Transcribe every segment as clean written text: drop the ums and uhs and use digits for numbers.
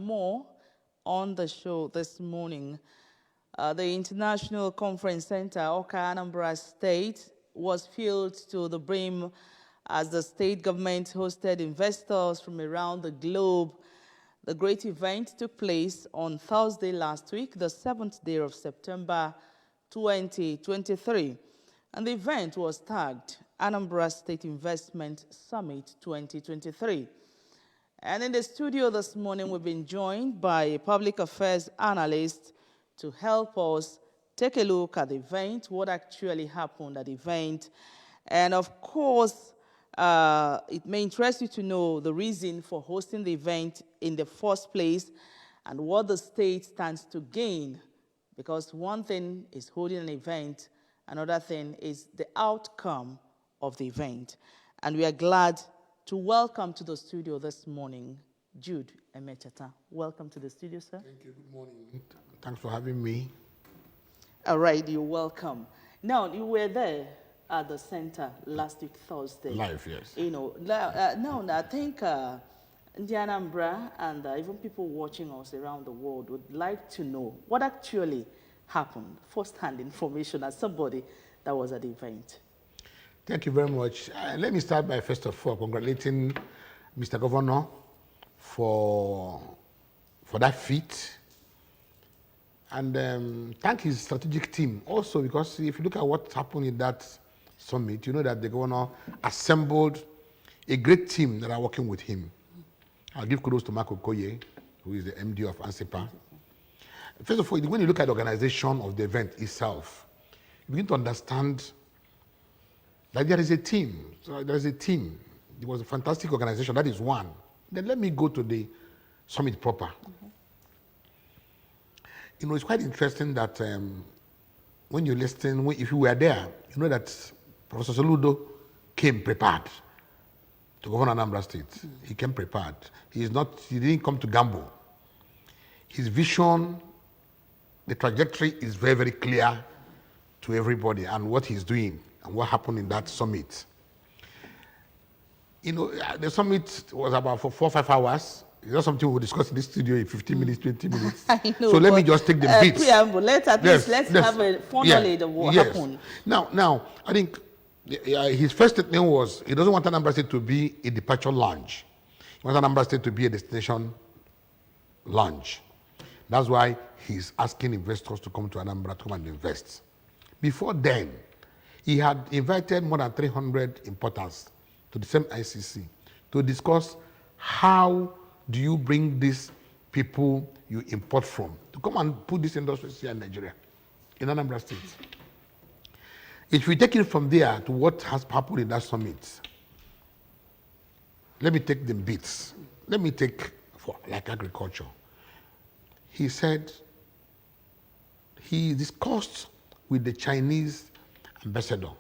more on the show this morning. The International Conference Center, Oka, Anambra State, was filled to the brim as the state government hosted investors from around the globe. The great event took place on Thursday last week, the 7th day of September 2023. And the event was tagged Anambra State Investment Summit 2023. And in the studio this morning, we've been joined by a public affairs analyst to help us take a look at the event, what actually happened at the event. And of course, it may interest you to know the reason for hosting the event in the first place and what the state stands to gain. Because one thing is holding an event, another thing is the outcome of the event. And we are glad to welcome to the studio this morning, Jude Emecheta. Welcome to the studio, sir. Thank you. Good morning. Thanks for having me. All right, you're welcome. Now, you were there at the center last week, Thursday. Live, yes. You know, now I think the Anambra and even people watching us around the world would like to know what actually happened, first-hand information as somebody that was at the event. Thank you very much. Let me start by, first of all, congratulating Mr. Governor for that feat. And thank his strategic team also, because if you look at what happened in that summit, you know that the governor assembled a great team that are working with him. I'll give kudos to Mark Okoye, who is the MD of ANSEPA. First of all, when you look at the organization of the event itself, you begin to understand that there is a team. So there is a team. It was a fantastic organization. That is one. Then let me go to the summit proper. Mm-hmm. You know, it's quite interesting that when you listen, if you were there, you know that Professor Soludo came prepared to govern Anambra State. Mm-hmm. He came prepared. He didn't come to gamble. His vision, the trajectory is very, very clear to everybody, and what he's doing and what happened in that summit. You know, the summit was about for 4 or 5 hours. It's not something we'll discuss in this studio in 15 minutes, 20 minutes. I know, so let me just take the bits. Preamble. Let's have a formulate of what happened. Now, I think his first statement was he doesn't want Anambra State to be a departure lounge. He wants Anambra State to be a destination lounge. That's why he's asking investors to come to Anambra to come and invest. Before then, he had invited more than 300 importers to the same ICC to discuss how do you bring these people you import from to come and put these industries here in Nigeria, in Anambra State. If we take it from there to what has happened in that summit, let me take the bits. Let me take for like agriculture. He said he discussed with the Chinese ambassador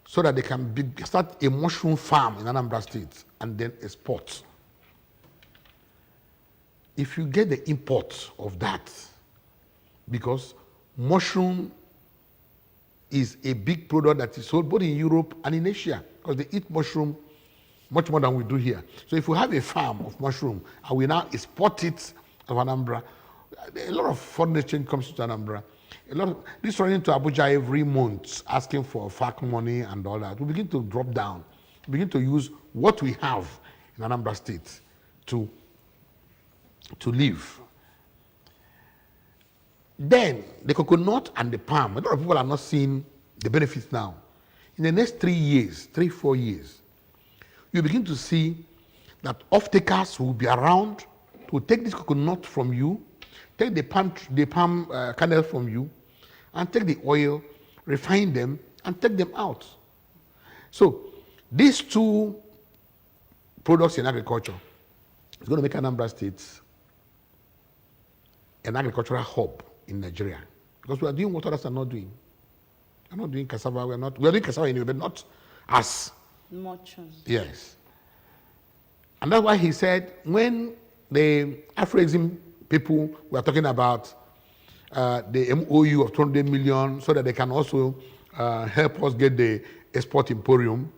so that they can start a mushroom farm in Anambra State and then export. If you get the import of that, because mushroom is a big product that is sold both in Europe and in Asia, because they eat mushroom much more than we do here. So if we have a farm of mushroom and we now export it to Anambra, a lot of foreign exchange comes to Anambra. This running to Abuja every month, asking for FAC money and all that, we begin to drop down. We begin to use what we have in Anambra State to live. Then the coconut and the palm, a lot of people are not seeing the benefits now. In the next 3-4 years, you begin to see that off-takers will be around to take this coconut from you, take the palm kernel from you, and take the oil, refine them, and take them out. So these two products in agriculture is going to make Anambra State an agricultural hub in Nigeria, because we are doing what others are not doing. We're not doing cassava. We are doing cassava anyway, but not as much. Yes. And that's why he said when the Afroism people were talking about the MOU of 200 million so that they can also help us get the export emporium,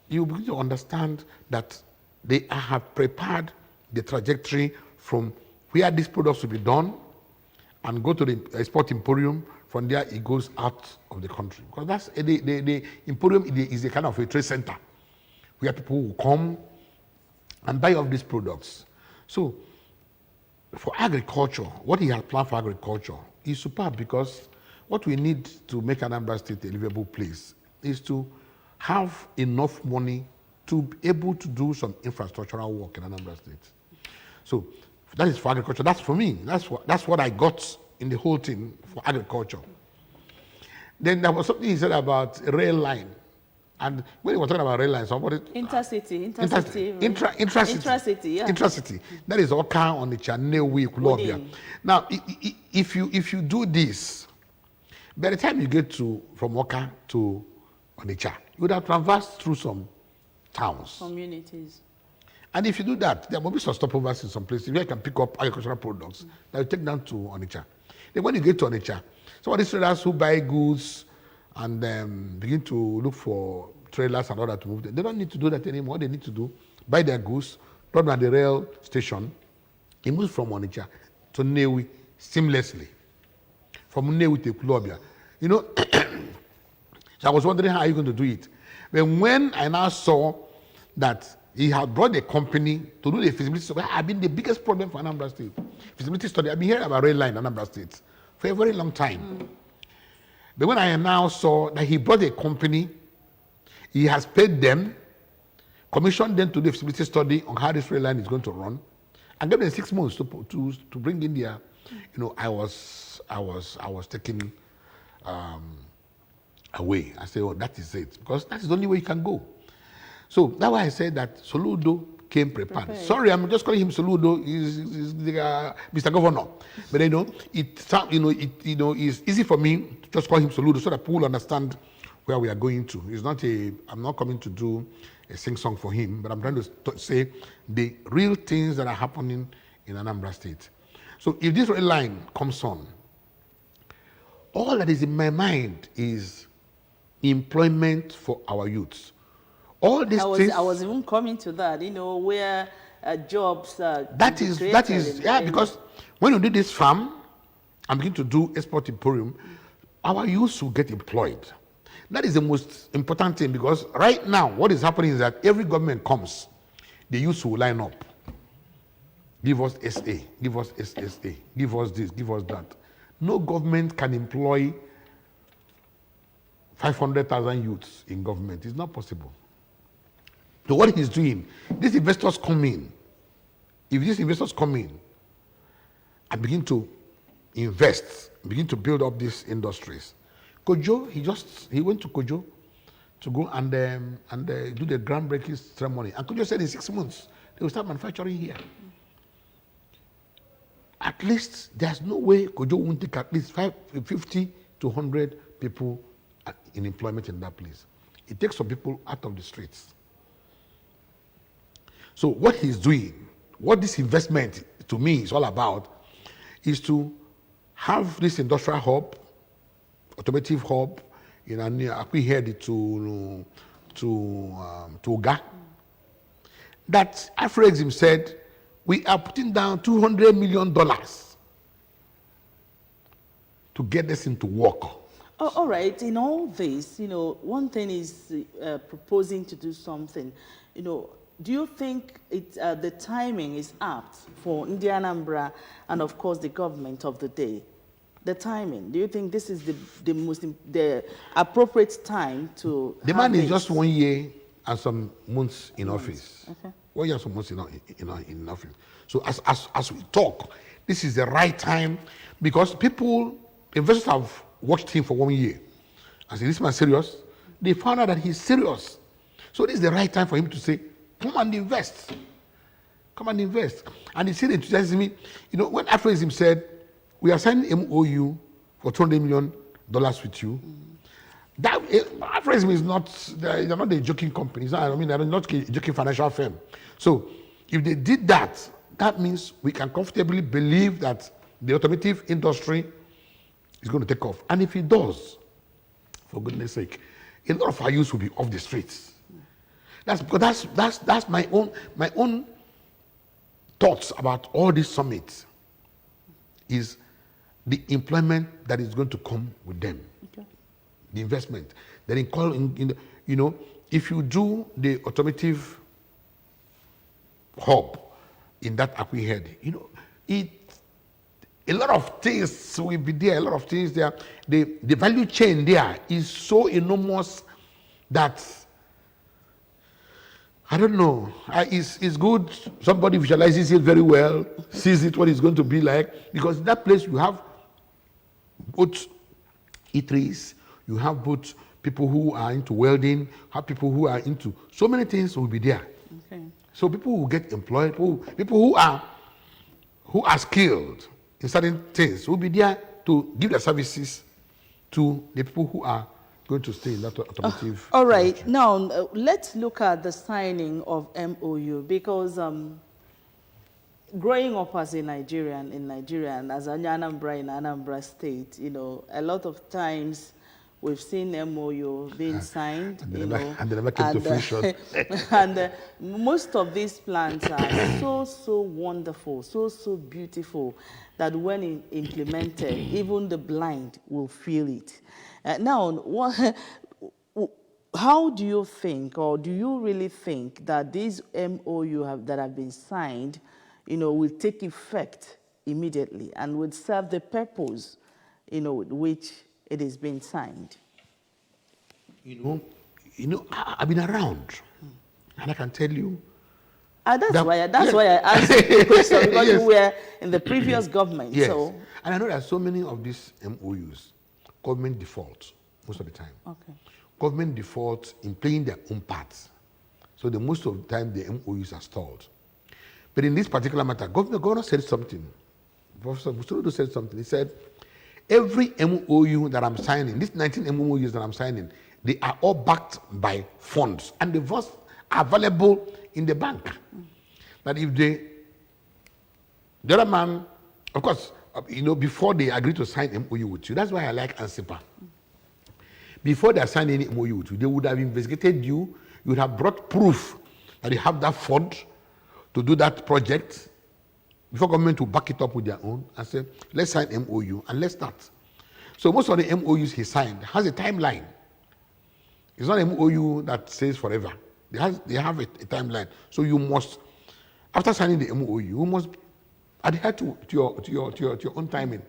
you begin to understand that they have prepared the trajectory from where these products will be done and go to the export emporium. From there, it goes out of the country. Because that's the emporium is a kind of a trade center where people will come and buy off these products. So, for agriculture, what he has planned for agriculture is superb, because what we need to make Anambra State a livable place is to have enough money to be able to do some infrastructural work in Anambra State. So that is for agriculture. That's for me. That's what I got in the whole thing for agriculture. Then there was something he said about a rail line. And when he was talking about rail line, somebody... Intracity. Intracity, yeah. Intracity. That is Oka, Onitsha, Nnewi, Kulobia. Now, if you do this, by the time you get from Oka to Onitsha, you would have traversed through some towns. Communities. And if you do that, there will be some stopovers in some places where you can pick up agricultural products that you take down to Onitsha. Then when you get to Onitsha, some of these traders who buy goods and begin to look for trailers and all that to move them, they don't need to do that anymore. What they need to do, buy their goods, run at the rail station, it moves from Onitsha to Nnewi seamlessly. From Nnewi to Kulobia. You know, so I was wondering how are you going to do it. But when I now saw that he had brought a company to do the feasibility study, I've been the biggest problem for Anambra State. Feasibility study, I've been hearing about rail line in Anambra State for a very long time. But when I now saw that he brought a company, he has paid them, commissioned them to do a feasibility study on how this rail line is going to run, and gave them 6 months to bring in there, you know, I was taken away. I said, oh, that is it, because that is the only way you can go. So that's why I said that Soludo came prepared. Sorry, I'm just calling him Soludo. He's Mr. Governor, but it's easy for me to just call him Soludo so that people will understand where we are going to. I'm not coming to do a sing song for him, but I'm trying to say the real things that are happening in Anambra State. So if this rail line comes on, all that is in my mind is employment for our youths. All these things. I was even coming to that, you know, where jobs are. That is, because when you do this farm and begin to do export emporium, our youths will get employed. That is the most important thing, because right now what is happening is that every government comes, the youths will line up. Give us SA, give us SSA, give us this, give us that. No government can employ 500,000 youths in government. It's not possible. So what he's doing, these investors come in. If these investors come in and begin to invest, begin to build up these industries, Kojo, he went to Kojo to go and do the groundbreaking ceremony. And Kojo said in 6 months, they will start manufacturing here. At least, there's no way Kojo won't take at least 50 to 100 people in employment in that place. It takes some people out of the streets. So what he's doing, what this investment to me is all about, is to have this industrial hub, automotive hub, in Akwi headed to Oga. That Afrexim said, we are putting down $200 million to get this into work. Oh, all right. In all this, you know, one thing is proposing to do something. You know, do you think the timing is apt for Anambra and, of course, the government of the day? The timing. Do you think this is the appropriate time to? The man is just 1 year and some months in office. Okay. 1 year and some months in office. So as we talk, this is the right time, because investors have watched him for 1 year. I said, this man serious? They found out that he's serious. So this is the right time for him to say, come and invest. Come and invest. And he said enthusiasm, you know, when Afrexim said, we are signing MOU for $200 million with you, that Afrexim is not, they're not a joking company. They're not a joking financial firm. So if they did that, that means we can comfortably believe that the automotive industry is going to take off. And if it does, for goodness sake, a lot of our youth will be off the streets. That's because that's my own thoughts about all these summits is the employment that is going to come with them, Okay. the investment. Then if you do the automotive hub in that Akwi head, a lot of things will be there, a lot of things there. The value chain there is so enormous that I don't know. It's good. Somebody visualizes it very well, sees it what it's going to be like, because in that place you have both eateries, you have both people who are into welding, have people who are into so many things will be there. Okay. So people will get employed. People who are skilled in certain things will be there to give their services to the people who are going to stay in that automotive. All right. industry. Now, let's look at the signing of MOU, because growing up as a Nigerian in Nigeria and as an Anambra in Anambra State, a lot of times we've seen MOU being signed, and they never came to fruition. and most of these plans are so wonderful, so beautiful that when implemented, even the blind will feel it. Now, how do you think, or do you really think that these MOU that have been signed, will take effect immediately and would serve the purpose, with which it is being signed? I've been around, and I can tell you. That's why I asked you the question, because Yes. you were in the previous government. Yes. So, And I know that so many of these MOUs, government defaults most of the time. okay. Government Government defaults in playing their own parts. So the most of the time the MOUs are stalled. But in this particular matter, governor said something. Professor Busturudu said something. He said, every MOU that I'm signing, these 19 MOUs that I'm signing, they are all backed by funds. And the funds are available in the bank. That if the other man, of course, before they agree to sign MOU with you, that's why I like ANSIPA. Before they sign any MOU with you, they would have investigated you. You would have brought proof that you have that fund to do that project before government to back it up with their own and say, let's sign MOU and let's start. So most of the MOUs he signed has a timeline. It's not an MOU that says forever. They have a timeline. So you must, after signing the MOU, you must adhere to your own timing.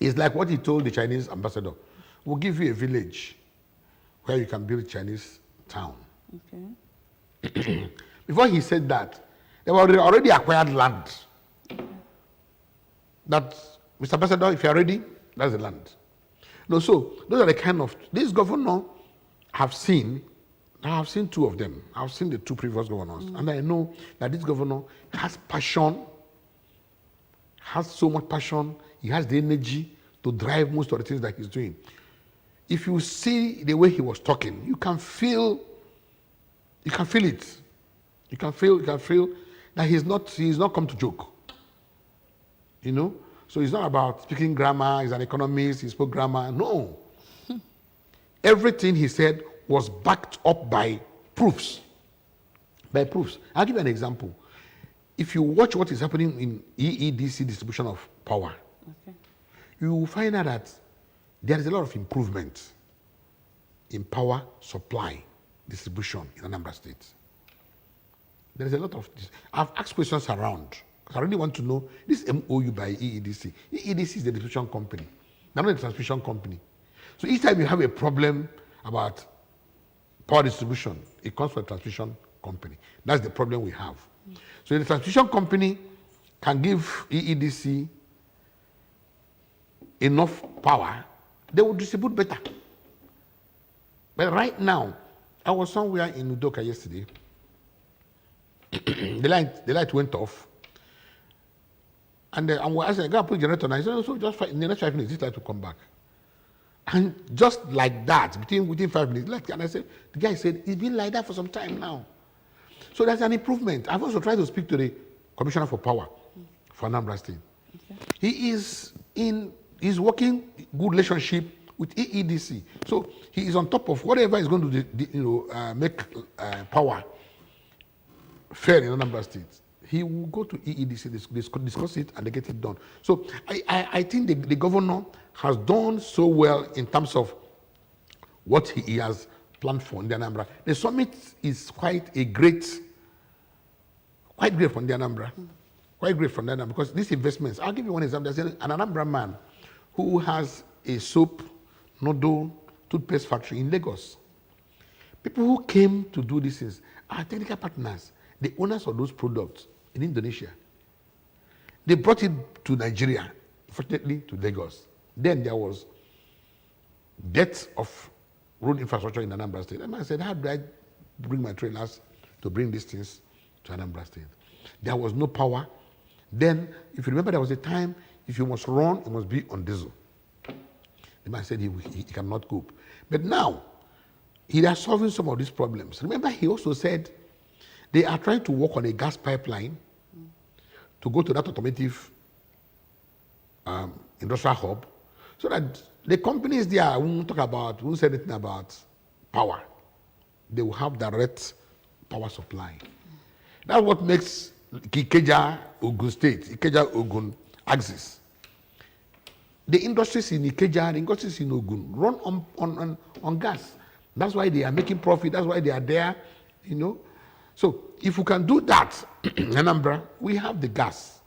It's like what he told the Chinese ambassador. We'll give you a village where you can build Chinese town. Okay. Before he said that, they were already acquired land. That, Mr. Ambassador, if you're ready, that's the land. No, so those are the kind of, this governor I have seen two of them. I've seen the two previous governors. And I know that this governor has passion, has so much passion, he has the energy to drive most of the things that he's doing. If you see the way he was talking, you can feel it. You can feel that he's not come to joke. So it's not about speaking grammar, he's an economist, he spoke grammar. No. Everything he said was backed up by proofs. By proofs. I'll give you an example. If you watch what is happening in EEDC distribution of power, Okay. you will find out that there is a lot of improvement in power supply distribution in Anambra State. There is a lot of this. I've asked questions around because I really want to know this MOU by EEDC. EEDC is the distribution company, not the transmission company. So each time you have a problem about power distribution, it comes from the transmission company. That's the problem we have. So the transmission company can give EEDC enough power, they will distribute better. But right now, I was somewhere in Udoka yesterday. the light went off. And we're asking, go and put the generator on. I said, so just in the next 5 minutes, this light will come back. And just like that, within 5 minutes, and I said, the guy said, it's been like that for some time now. So that's an improvement. I've also tried to speak to the Commissioner for Power for Anambra State. Okay. He's working good relationship with EEDC. So he is on top of whatever is going to make power fair in Anambra State. He will go to EEDC, discuss it, and they get it done. So I think the governor has done so well in terms of what he has planned for in the Anambra. The summit is quite great for the Anambra. Quite great for the Anambra, because these investments, I'll give you one example. There's an Anambra man who has a soap, noodle, toothpaste factory in Lagos. People who came to do these things are technical partners, the owners of those products in Indonesia. They brought it to Nigeria, fortunately to Lagos. Then there was dearth of road infrastructure in Anambra State. And I said, how do I bring my trailers to bring these things to Anambra State? There was no power. Then, if you remember, there was a time, if you must run, it must be on diesel. The man said he cannot cope. But now, he is solving some of these problems. Remember, he also said they are trying to work on a gas pipeline to go to that automotive industrial hub, so that the companies there won't say anything about power. They will have direct power supply. That's what makes Ikeja, Ogun State, Ikeja, Ogun axis. The industries in Ikeja, the industries in Ogun run on gas. That's why they are making profit. That's why they are there, So if we can do that in Anambra, we have the gas.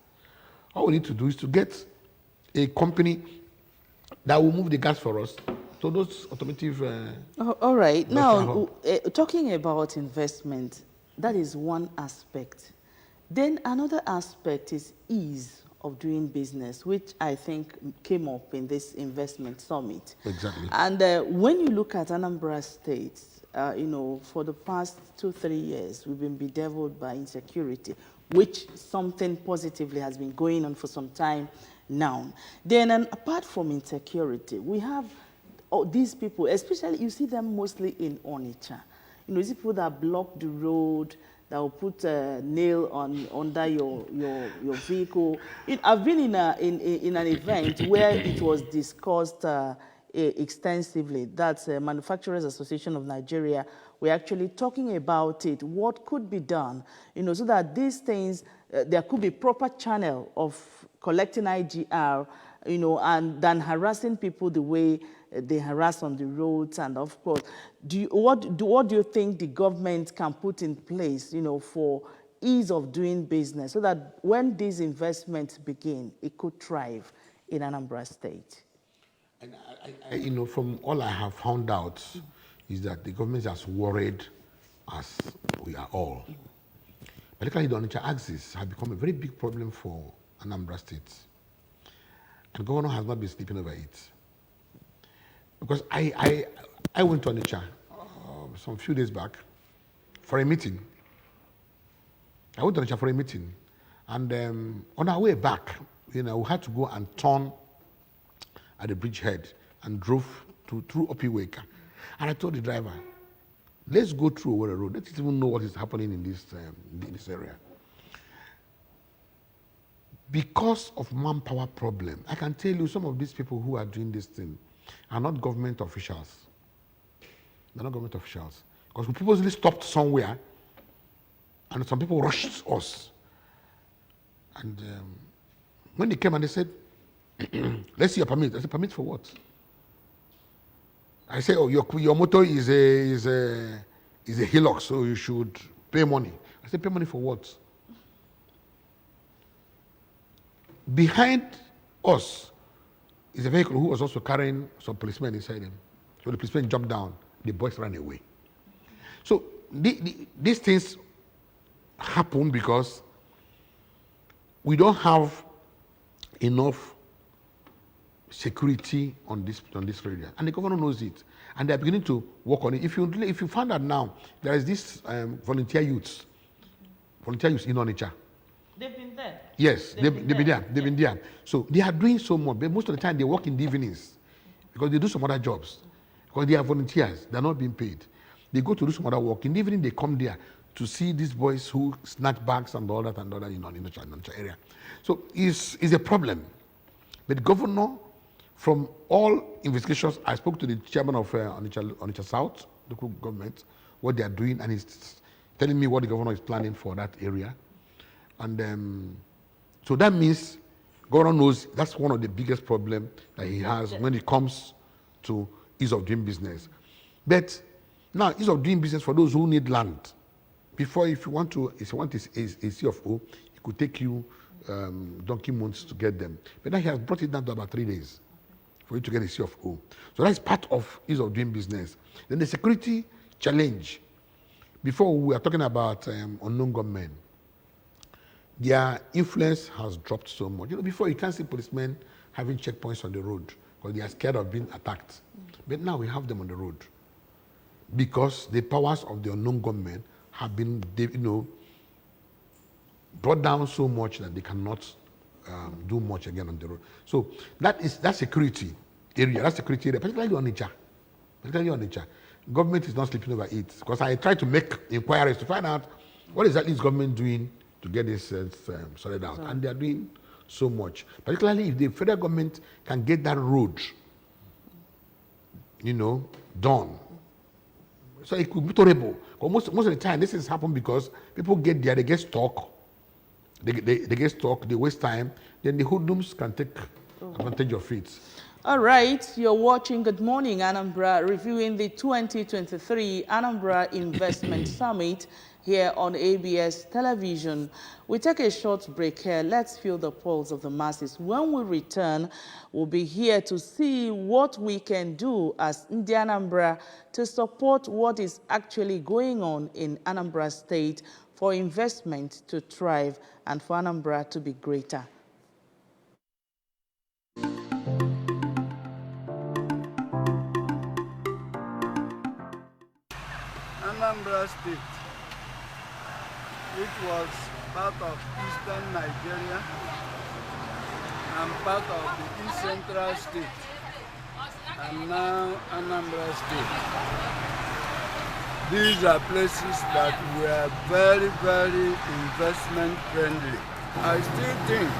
All we need to do is to get a company that will move the gas for us to those automotive. All right. Now, talking about investment, that is one aspect. Then another aspect is ease of doing business, which I think came up in this investment summit. Exactly. And when you look at Anambra State, for the past 2-3 years, we've been bedeviled by insecurity, which something positively has been going on for some time now. Then, and apart from insecurity, we have these people, especially you see them mostly in Onitsha. You see people that block the road, that will put a nail under your vehicle. I've been in an event where it was discussed extensively. That's Manufacturers Association of Nigeria. We're actually talking about it, what could be done, so that these things, there could be proper channel of collecting IGR, and than harassing people the way they harass on the roads. And of course, what do you think the government can put in place, for ease of doing business, so that when these investments begin, it could thrive in Anambra State? And I from all I have found out is that the government is as worried as we are all. Particularly the Onitsha axis has become a very big problem for Anambra State. And the governor has not been sleeping over it. Because I went to Onitsha some few days back for a meeting. I went to Onitsha for a meeting. And on our way back, we had to go and turn at the bridgehead and drove through Opiweka. And I told the driver, let's go through Owerri Road. Let's even know what is happening in this area. Because of manpower problem, I can tell you some of these people who are doing this thing are not government officials. They're not government officials. Because we purposely stopped somewhere and some people rushed us. And when they came and they said, let's see your permit. I said, permit for what? I said, oh, your motor is a Hilux, so you should pay money. I said, pay money for what? Behind us is a vehicle who was also carrying some policemen inside him. So the policemen jumped down. The boys ran away. So these things happen because we don't have enough security on this area, and the governor knows it, and they're beginning to work on it. If you find out now, there is this volunteer youths in Onitsha. They've been there. Yes, they've been there. They've been there. So they are doing so much, but most of the time they work in the evenings because they do some other jobs. Because they are volunteers, they're not being paid. They go to do some other work. In the evening, they come there to see these boys who snatch bags and all that in the area. So it's a problem. But the governor, From all investigations, I spoke to the chairman of Onitsha South, local government, what they are doing, and he's telling me what the governor is planning for that area. And so that means governor knows that's one of the biggest problems that he has when it comes to ease of doing business. But now, ease of doing business for those who need land. Before, if you want a C of O, it could take you donkey months to get them. But now he has brought it down to about 3 days for you to get a C of O. So that's part of ease of doing business. Then the security challenge. Before, we were talking about unknown gunmen. Their influence has dropped so much. Before you can't see policemen having checkpoints on the road because they are scared of being attacked. But now we have them on the road because the powers of the unknown gunmen have been, brought down so much that they cannot do much again on the road. So that security area, particularly on Onitsha. Government is not sleeping over it because I try to make inquiries to find out what exactly is government doing to get this sorted out. And they are doing so much. Particularly if the federal government can get that road, done. So it could be tolerable. Most of the time, this has happened because people get there, they get stuck. They get stuck, they waste time. Then the hoodlums can take advantage of it. All right, you're watching Good Morning Anambra, reviewing the 2023 Anambra Investment Summit here on ABS Television. We take a short break here. Let's feel the pulse of the masses. When we return, we'll be here to see what we can do as Anambra to support what is actually going on in Anambra State for investment to thrive and for Anambra to be greater. Anambra State, which was part of eastern Nigeria and part of the East Central State, and now Anambra State. These are places that were very, very investment friendly. I still think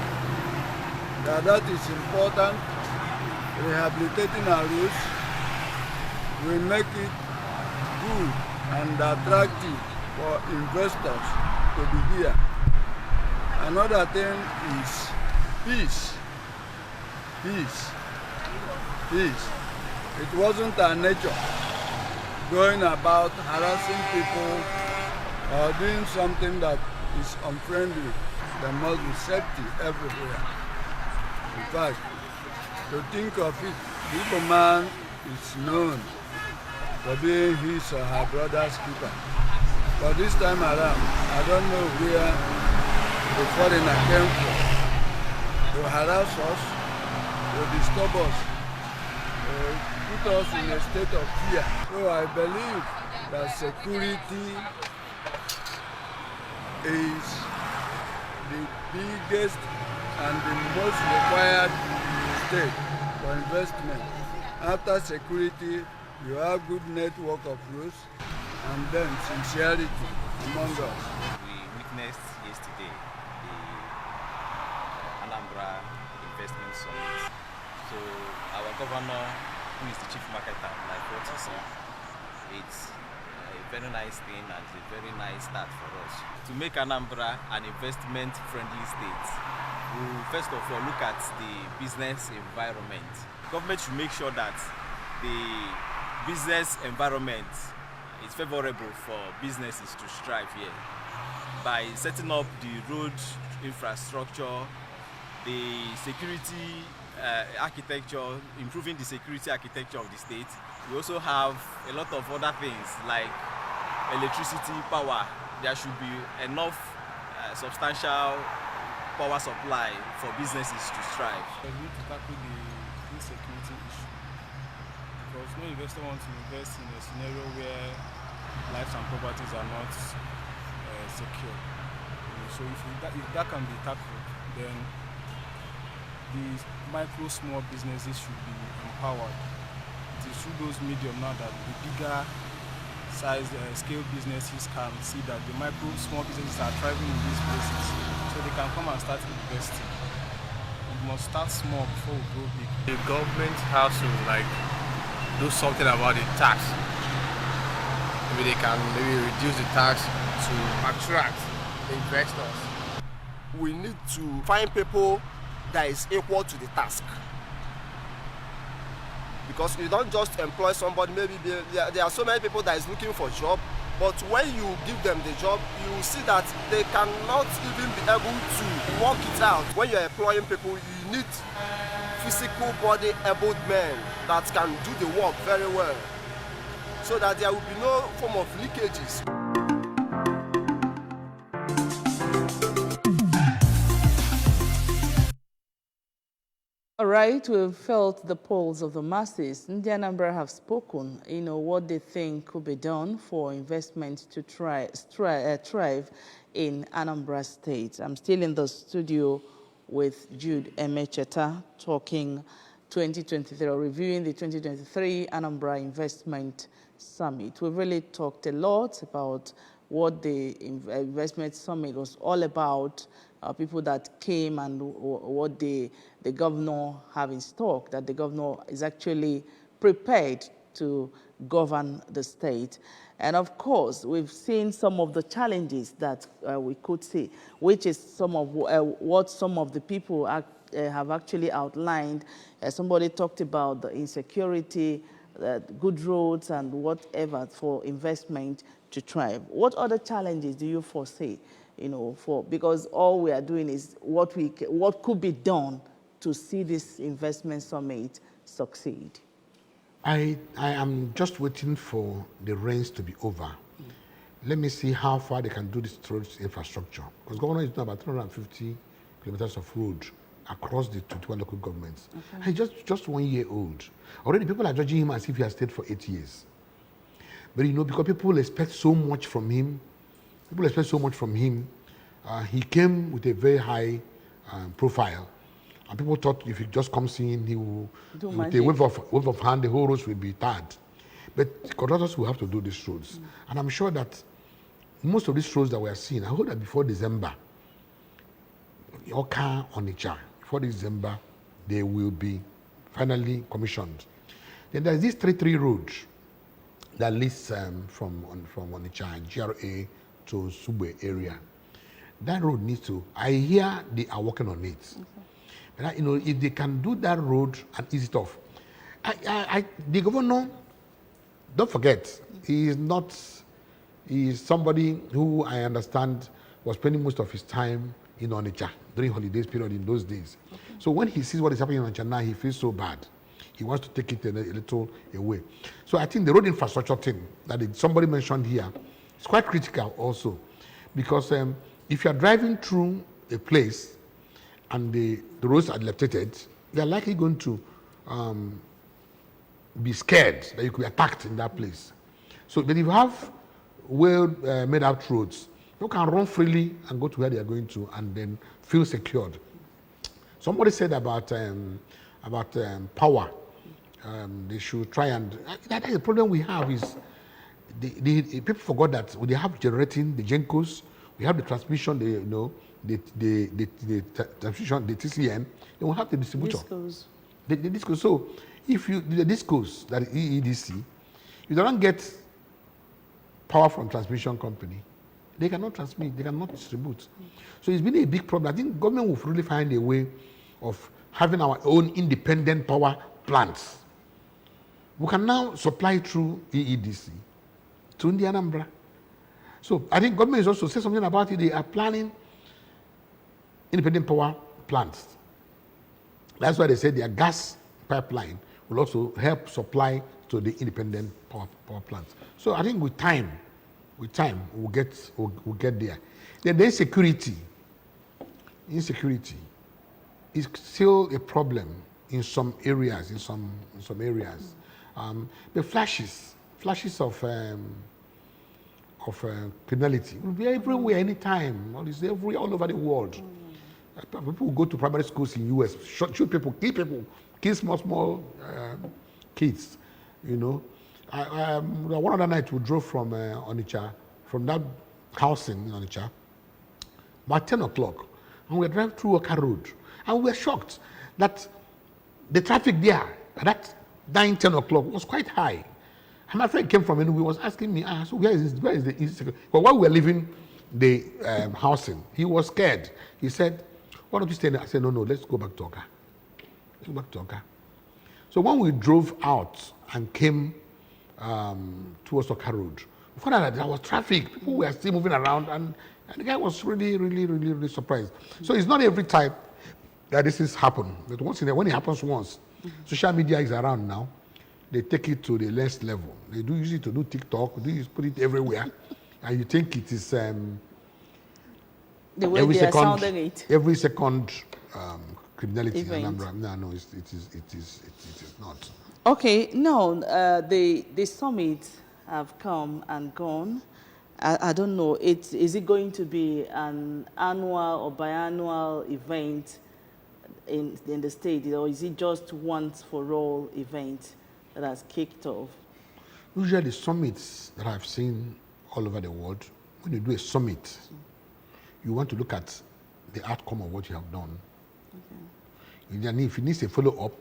that is important. Rehabilitating our roads will make it good and attractive for investors to be here. Another thing is peace. Peace. Peace. It wasn't our nature going about harassing people or doing something that is unfriendly. There must be safety everywhere. In fact, to think of it, the Igbo man is known for being his or her brother's keeper. But this time around, I don't know where the foreigner came from to harass us, to disturb us, put us in a state of fear. So I believe that security is the biggest and the most required state for investment. After security, you have good network of rules and then sincerity among us. We witnessed yesterday the Anambra Investment Summit. So our governor, who is the chief marketer, like what he said, it's a very nice thing and it's a very nice start for us. To make Anambra an investment-friendly state, we will first of all look at the business environment. Government should make sure that the business environment is favorable for businesses to strive here by setting up the road infrastructure, the security architecture, improving the security architecture of the state. We also have a lot of other things like electricity, power. There should be enough substantial power supply for businesses to strive. We need to tackle the insecurity issue because no investor wants to invest in a scenario where lives and properties are not secure. So if that can be tackled, then the small businesses should be empowered. It is through those medium now that the bigger size scale businesses can see that the small businesses are thriving in these places, so they can come and start investing. must start small before we grow big. The government has to do something about the tax. Maybe they can reduce the tax to attract investors. We need to find people that is equal to the task. Because you don't just employ somebody, maybe there are so many people that is looking for a job, but when you give them the job, you will see that they cannot even be able to work it out. When you're employing people, you need physical body able men that can do the work very well, so that there will be no form of leakages. All right, we've felt the pulse of the masses. The Anambra have spoken, what they think could be done for investment to thrive in Anambra State. I'm still in the studio with Jude Emecheta talking 2023, reviewing the 2023 Anambra Investment Summit. We've really talked a lot about what the Investment Summit was all about, people that came and what the governor have in stock, that the governor is actually prepared to govern the state. And of course, we've seen some of the challenges that we could see, which is some of what some of the people have actually outlined. Somebody talked about the insecurity, good roads and whatever for investment to thrive. What other challenges do you foresee, because all we are doing is what could be done to see this investment summit succeed? I am just waiting for the rains to be over. Let me see how far they can do this roads infrastructure. Because governor is doing about 350 kilometers of road across the 21 local governments. Okay. And he's just 1 year old. Already people are judging him as if he has stayed for 8 years. But because people expect so much from him, he came with a very high profile. And people thought if he just comes in, he will, with a wave of hand, the whole roads will be tarred. But contractors will have to do these roads. And I'm sure that most of these roads that we are seeing, I hope that before December, Oka, Onitsha, before December, they will be finally commissioned. Then there's this 33 road that leads from Onitsha, GRA to Subwe area. That road needs to, I hear they are working on it. But if they can do that road and ease it off. The governor, don't forget, he is somebody who I understand was spending most of his time in Onitsha during holidays period in those days. Okay. So when he sees what is happening in Onitsha now, he feels so bad. He wants to take it a little away. So I think the road infrastructure thing that somebody mentioned here is quite critical also. Because if you are driving through a place and the roads are dilapidated, you are likely going to be scared that you could be attacked in that place. So but if you have well made out roads, you can run freely and go to where they are going to and then feel secured. Somebody said about power. They should try and, that is the problem we have is the people forgot that they have generating the GENCOs, we have the transmission, the transmission, the TCN, they will have the distributor. Discos. The discos. So if you, the discos, that is EEDC, you don't get power from transmission company, they cannot transmit, they cannot distribute. So it's been a big problem. I think government will really find a way of having our own independent power plants. We can now supply through EEDC to the Anambra. So I think government is also saying something about it. They are planning independent power plants. That's why they said their gas pipeline will also help supply to the independent power plants. So I think with time, we'll get there. Then the insecurity is still a problem in some areas. The flashes of criminality will be everywhere, anytime. All over the world. People go to primary schools in US, shoot people, kill small kids. One other night we drove from Onitsha, from that housing in Onitsha, about 10 o'clock, and we were driving through Oka Road, and we were shocked. that the traffic there at that 9, 10 o'clock was quite high. And my friend came from Enugu, he was asking me, so where is this? Where is the east? But while we were leaving the housing, he was scared. He said, why don't you stay there? I said, no, let's go back to Oka. Let's go back to Oka. So when we drove out and came towards Oka Road, we found out that there was traffic. People were still moving around, and the guy was really surprised. So it's not every time that this is happen. But once in a, when it happens once, social media is around now. They take it to the next level. They do use it to do TikTok. They put it everywhere, and you think it is the way they are sounding it. Every second criminality Event. in Anambra. No, it is not. Okay, now the summit have come and gone. I don't know. Is it going to be an annual or biannual event in the state, or is it just once for all event that has kicked off? Usually, the summits that I've seen all over the world, when you do a summit, you want to look at the outcome of what you have done. Okay. And if it needs a follow-up,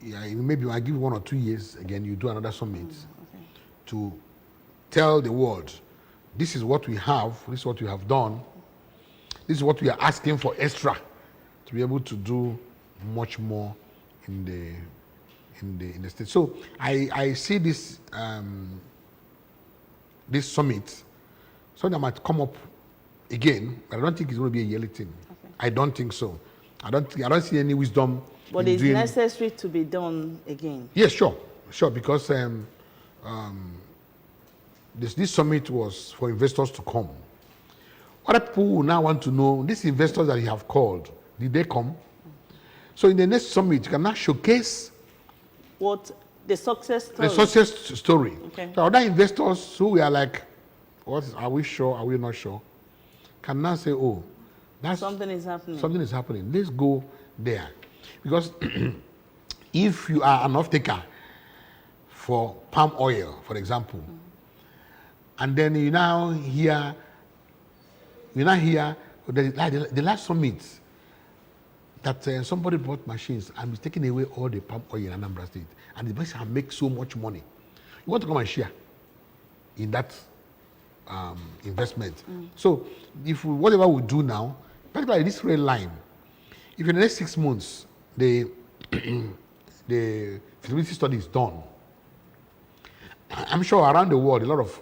maybe I give 1 or 2 years, again, you do another summit to tell the world, this is what we have, this is what we have done, this is what we are asking for extra to be able to do much more in the state. So I see this this summit, so that might come up again, but I don't think it's going to be a yearly thing. Okay. I don't think so. I don't see any wisdom. But it's necessary to be done again. Yes, sure, because this summit was for investors to come. Other people will now want to know, these investors that you have called, did they come? So in the next summit, you can now showcase what the success story. The success story. Okay. So other investors who are like, are we sure? Are we not sure? Can now say, oh, something is happening. Something is happening. Let's go there. Because if you are an off-taker for palm oil, for example, and then you now hear the last summit that somebody bought machines and is taking away all the palm oil in Anambra State, and the person make so much money. You want to come and share in that investment. So whatever we do now, particularly this rail line, if in the next 6 months the feasibility study is done, I'm sure around the world a lot of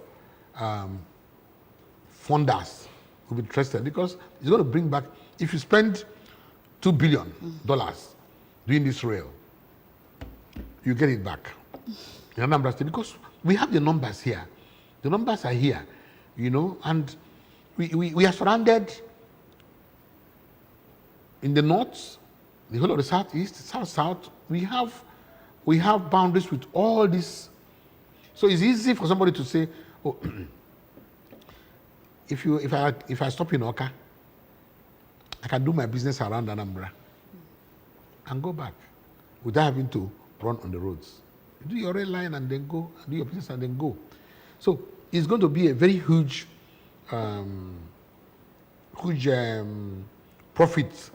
funders will be interested, because it's going to bring back, if you spend $2 billion doing this rail, you get it back in Anambra State, because we have the numbers here. The numbers are here, and we are surrounded in the north, the whole of the southeast, south. We have boundaries with all this. So it's easy for somebody to say, oh, if I stop in Oka, I can do my business around Anambra and go back without having to run on the roads. You do your rail line and then go, do your business and then go. So it's going to be a very huge profit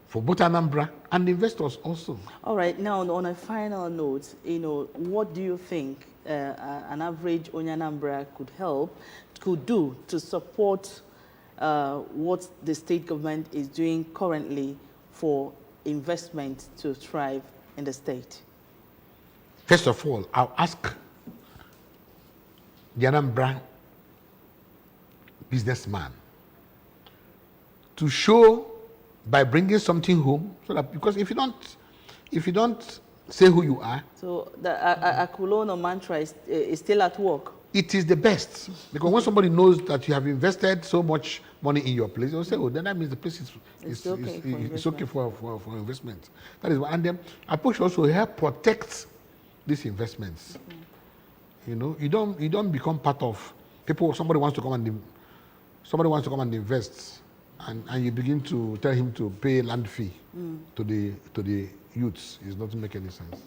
for both Anambra and investors also. All right, now on a final note, what do you think an average Onyanambra could do to support what the state government is doing currently for investment to thrive in the state? First of all, I'll ask the Anambra businessman to show by bringing something home, so that, because if you don't say who you are, so the Akulono mantra is still at work. It is the best, because when somebody knows that you have invested so much money in your place, they'll say, "Oh, then that means the place is okay for investment." That is why, and then approach also help protect these investments. You don't become part of people. Somebody wants to come and invest, and you begin to tell him to pay land fee to the youths. It doesn't make any sense.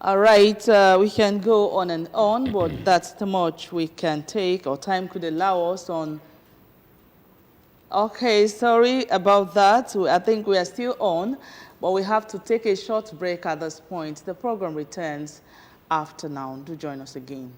All right, we can go on and on, but that's too much we can take, or time could allow us on Okay, sorry about that. I think we are still on, but we have to take a short break at this point. The program returns after now. Do join us again.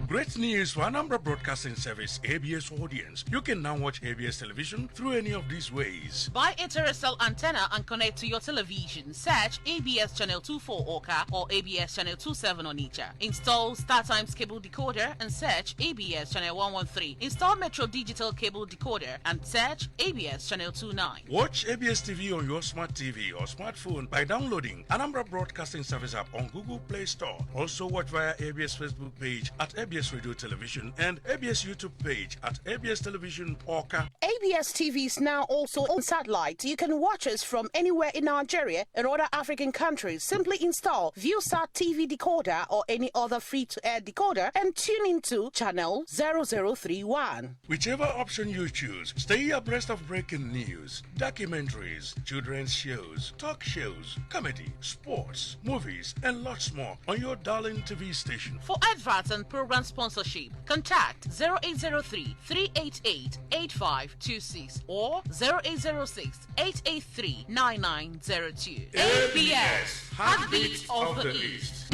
Great news for Anambra Broadcasting Service ABS audience. You can now watch ABS television through any of these ways. Buy a terrestrial antenna and connect to your television. Search ABS Channel 24 Oka or ABS Channel 27 Onitsha. Install StarTimes cable decoder and search ABS Channel 113. Install Metro Digital cable decoder and search ABS Channel 29. Watch ABS TV on your smart TV or smartphone by downloading Anambra Broadcasting Service app on Google Play Store. Also watch via ABS Facebook page at ABS Radio Television and ABS YouTube page at ABS Television Oka. ABS TV is now also on satellite. You can watch us from anywhere in Nigeria and other African countries. Simply install ViewSat TV decoder or any other free-to-air decoder and tune into channel 0031. Whichever option you choose, stay abreast of breaking news, documentaries, children's shows, talk shows, comedy, sports, movies, and lots more on your darling TV station. For adverts and program sponsorship, contact 0803 388 8526 or 0806 883 9902. ABS, Heartbeat of the East.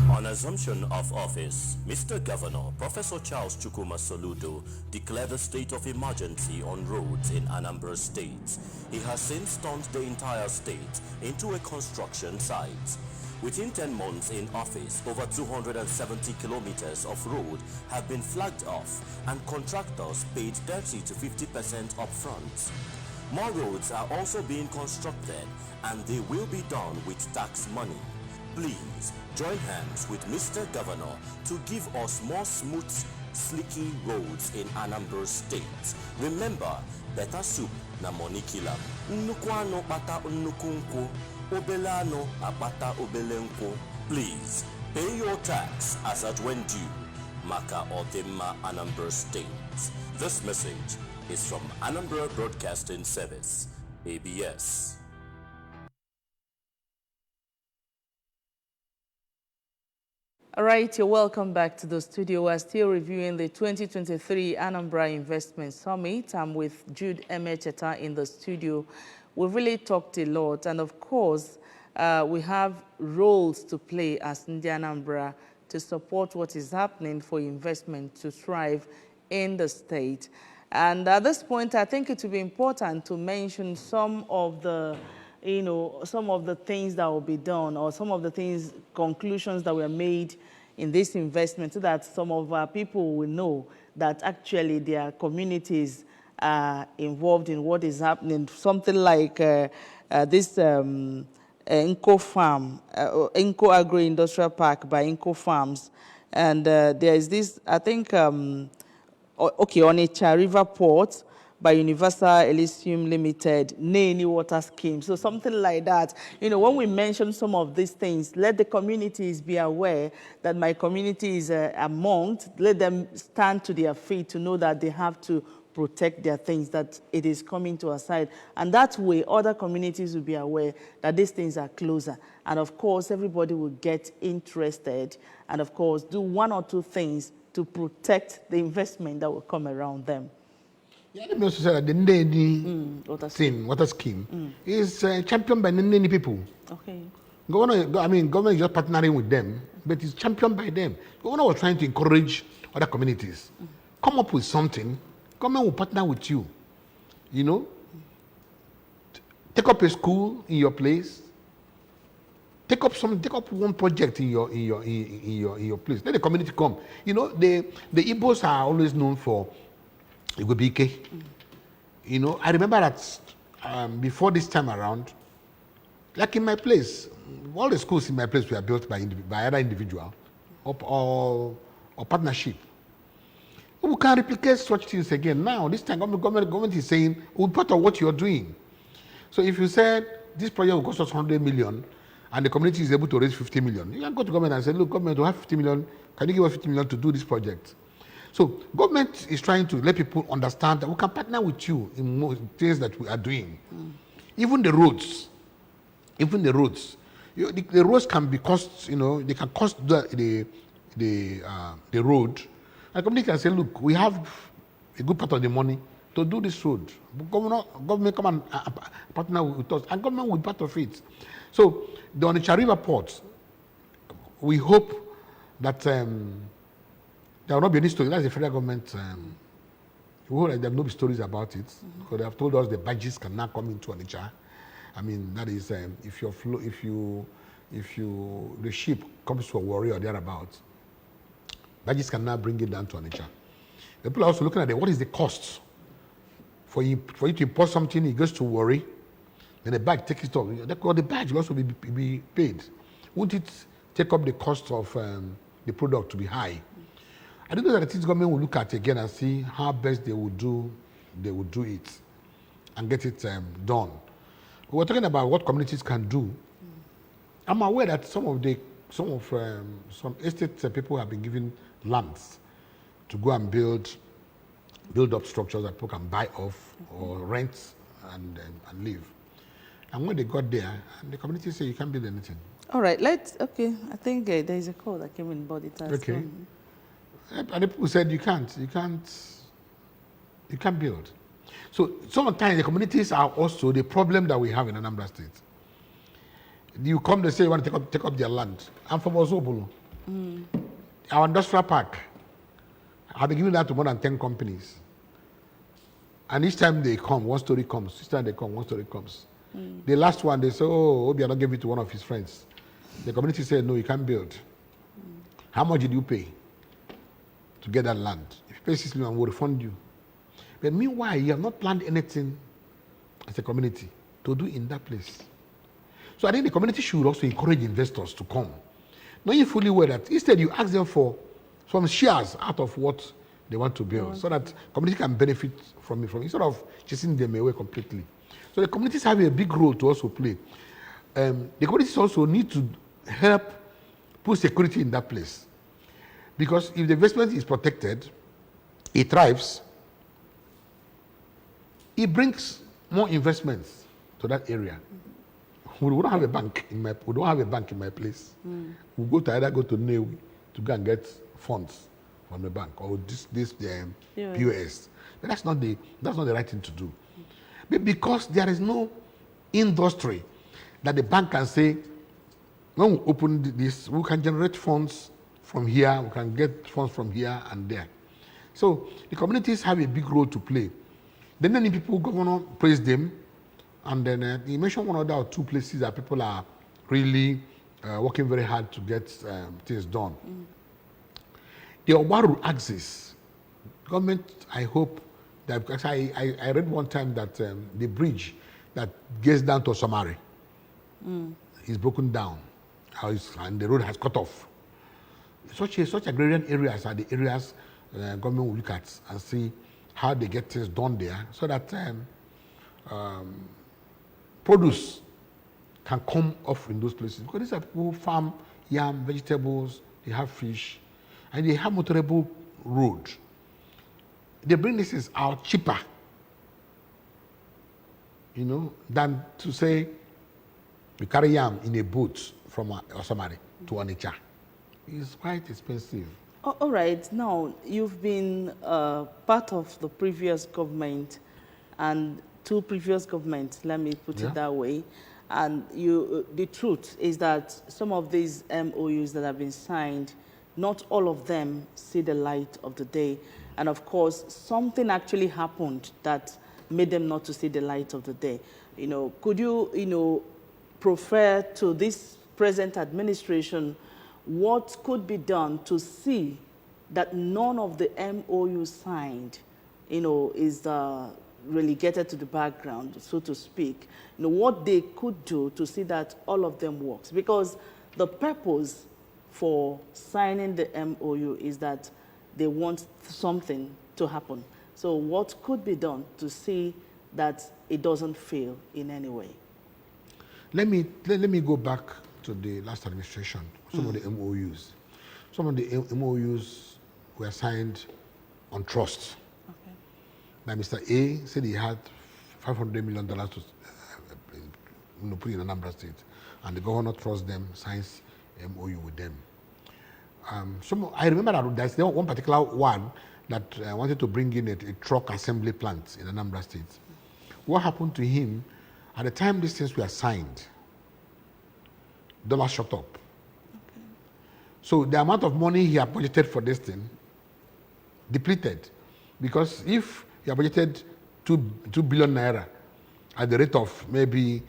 On assumption of office, Mr. Governor Professor Charles Chukwuma Soludo declared a state of emergency on roads in Anambra State. He has since turned the entire state into a construction site. Within 10 months in office, over 270 kilometers of road have been flagged off and contractors paid 30 to 50% upfront. More roads are also being constructed and they will be done with tax money. Please join hands with Mr. Governor to give us more smooth, slicky roads in Anambra State. Remember, better soup na money killer. Nnukwu ano kpata nnukwu nkwu, obele ano akpata obele nkwu. Please pay your tax as at when due. Maka Odimma, Anambra State. This message is from Anambra Broadcasting Service, ABS. All right, you're welcome back to the studio. We're still reviewing the 2023 Anambra Investment Summit. I'm with Jude Emecheta in the studio. We've really talked a lot, and of course, we have roles to play as Ndi Anambra to support what is happening for investment to thrive in the state. And at this point, I think it will be important to mention some of the some of the things that will be done or some of the things, conclusions that were made in this investment so that some of our people will know that actually their communities are involved in what is happening. Something like this Inco Farm, Inco Agro-Industrial Park by Inco Farms. And there is this, I think, okay, on a River Port, by Universal Elysium Limited, Nene Water Scheme. So something like that. You know, when we mention some of these things, let the communities be aware that my community is amongst, let them stand to their feet to know that they have to protect their things, that it is coming to our side. And that way, other communities will be aware that these things are closer. And of course, everybody will get interested and of course, do one or two things to protect the investment that will come around them. Yeah, let me also say that the Ndeni water scheme is championed by Ndeni people. Okay. Government is just partnering with them, but it's championed by them. Government was trying to encourage other communities. Come up with something, government will partner with you. You know, take up a school in your place. Take up one project in your place. Let the community come. You know, the Igbos are always known for Igobike. You know, I remember that before this time around, like in my place, all the schools in my place were built by either individual or partnership. We can replicate such things again. Now, this time, government is saying, we're part of what you're doing. So if you said this project will cost us 100 million and the community is able to raise 50 million, you can go to government and say, look, government, we have 50 million. Can you give us 50 million to do this project? So government is trying to let people understand that we can partner with you in most things that we are doing. Even the roads. The roads can be cost, they can cost the road. And the community can say, look, we have a good part of the money to do this road. Government come and partner with us, and government will be part of it. So the Onitsha River Port, we hope that there will not be any story. That's the federal government. We hope that there will not be stories about it, because they have told us the barges can now come into Onitsha. I mean, that is if the ship comes to a Warri or thereabouts, barges can now bring it down to Onitsha. The people are also looking at what is the cost for you to import something. It goes to Warri, then the bag takes it off. The badge will also be paid. Won't it take up the cost of the product to be high? I don't know that the British government will look at it again and see how best they will do it and get it done. We're talking about what communities can do. I'm aware that some estate people have been given lands to go and build up structures that people can buy off or rent and live. And when they got there, the community say you can't build anything. All right, okay. I think there is a call that came in, but it has okay. And the people said you can't build. So sometimes the communities are also the problem that we have in Anambra State. You come, they say you want to take up their land. I'm from Ozobolo. Our industrial park, I've been giving that to more than 10 companies. And each time they come, one story comes. Each time they come, one story comes. The last one, they say, oh, Obiano gave it to one of his friends. The community said, no, you can't build. How much did you pay to get that land? If you pay 6 million, we'll refund you. But meanwhile, you have not planned anything as a community to do in that place. So I think the community should also encourage investors to come. Knowing fully well that instead you ask them for some shares out of what they want to build, so that community can benefit from it, instead of chasing them away completely. So the communities have a big role to also play. The communities also need to help put security in that place. Because if the investment is protected, it thrives, it brings more investments to that area. We don't have a bank in my place. We either go to Newi to go and get funds from the bank, or this POS. But that's not the right thing to do. But because there is no industry that the bank can say, when we open this, we can generate funds from here, we can get funds from here and there. So the communities have a big role to play. Then many people, governor praise them, and then he mentioned one or two places that people are really working very hard to get things done. The Obaru axis, government, I hope that, because I read one time that the bridge that gets down to Somari is broken down, and the road has cut off. Such agrarian areas are the areas government will look at and see how they get things done there, so that produce can come off in those places. Because these are people who farm yam, vegetables, they have fish, and they have motorable road. They bring this out cheaper, than to say you carry yam in a boat from Osamari to Onitsha. It's quite expensive. All right. Now, you've been part of the previous government and two previous governments, let me put it that way. And the truth is that some of these MOUs that have been signed, not all of them see the light of the day. And of course, something actually happened that made them not to see the light of the day. Could you, prefer to this present administration what could be done to see that none of the MOU signed, is relegated to the background, so to speak, what they could do to see that all of them works. Because the purpose for signing the MOU is that they want something to happen. So what could be done to see that it doesn't fail in any way? Let me go back to the last administration, some of the MOUs. Some of the MOUs were signed on trust. Okay. Now, Mr. A said he had $500 million to put in Anambra State, and the governor trusts them, signs MOU with them. I remember that there's one particular one that wanted to bring in a truck assembly plant in Anambra State. What happened to him, at the time these things were signed, dollar shot up. Okay. So the amount of money he had budgeted for this thing depleted. Because if you have budgeted 2 billion naira at the rate of maybe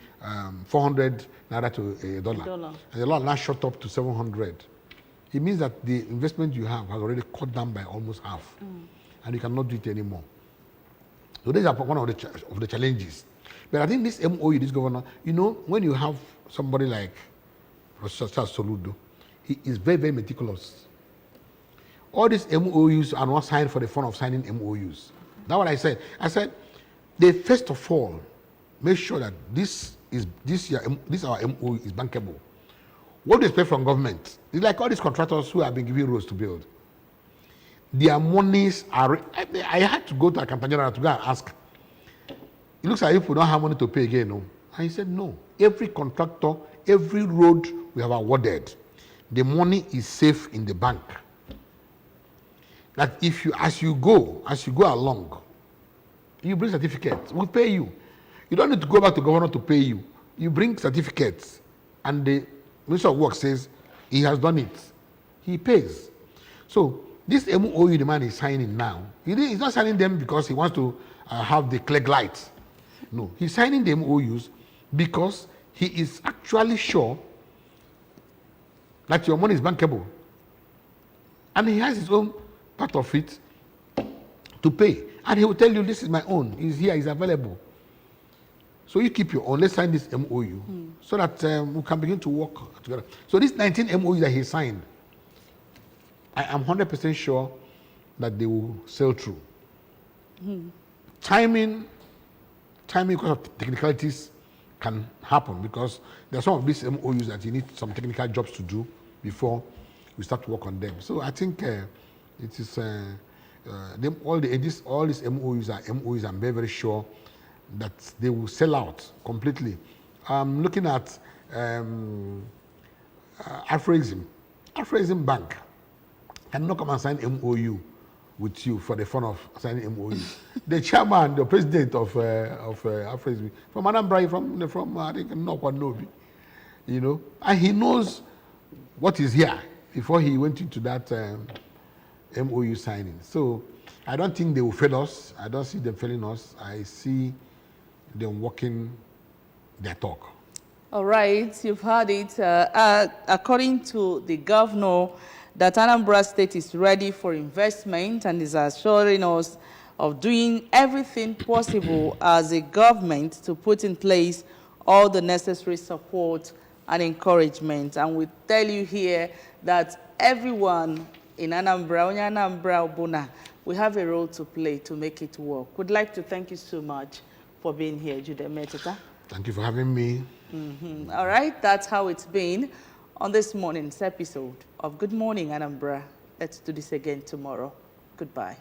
400 naira to a dollar, and the dollar now shot up to 700, it means that the investment you have has already cut down by almost half, and you cannot do it anymore. So these are one of the challenges. But I think this MOU, this governor, when you have somebody like Professor Charles Soludo, he is very, very meticulous. All these MOUs are not signed for the fun of signing MOUs. That's what I said. I said, they first of all make sure that this our MOU is bankable. What do you expect from government? It's like all these contractors who have been given roads to build. Their monies are. I had to go to Accountant General to go and ask. It looks like if we don't have money to pay again, no. And he said, no. Every contractor, every road we have awarded, the money is safe in the bank. That if you, as you go along, you bring certificates, we'll pay you. You don't need to go back to governor to pay you. You bring certificates, and the Minister of Work says he has done it. He pays. So this MOU the man is signing now, he's not signing them because he wants to have the clegg lights. No, he's signing the MOUs because he is actually sure that your money is bankable. And he has his own part of it to pay. And he will tell you, this is my own. It's here, it's available. So you keep your own. Let's sign this MOU so that we can begin to work together. So these 19 MOUs that he signed, I am 100% sure that they will sail through. Timing because of technicalities can happen, because there are some of these MOUs that you need some technical jobs to do before we start to work on them. So I think it is all these MOUs are MOUs. I'm very, very sure that they will sell out completely. I'm looking at Afroism Bank cannot come and sign MOU with you for the fun of signing MOU. The chairman, the president of Afroism from Anambra, from I think Nobi, and he knows what is here before he went into that MOU signing. So I don't think they will fail us. I don't see them failing us. I see them walking their talk. All right, you've heard it. According to the governor, that Anambra State is ready for investment and is assuring us of doing everything possible as a government to put in place all the necessary support and encouragement. And we tell you here that everyone in Anambra, Obuna, we have a role to play to make it work. We'd like to thank you so much for being here, Jude Metata. Thank you for having me. All right, that's how it's been on this morning's episode of Good Morning Anambra. Let's do this again tomorrow. Goodbye.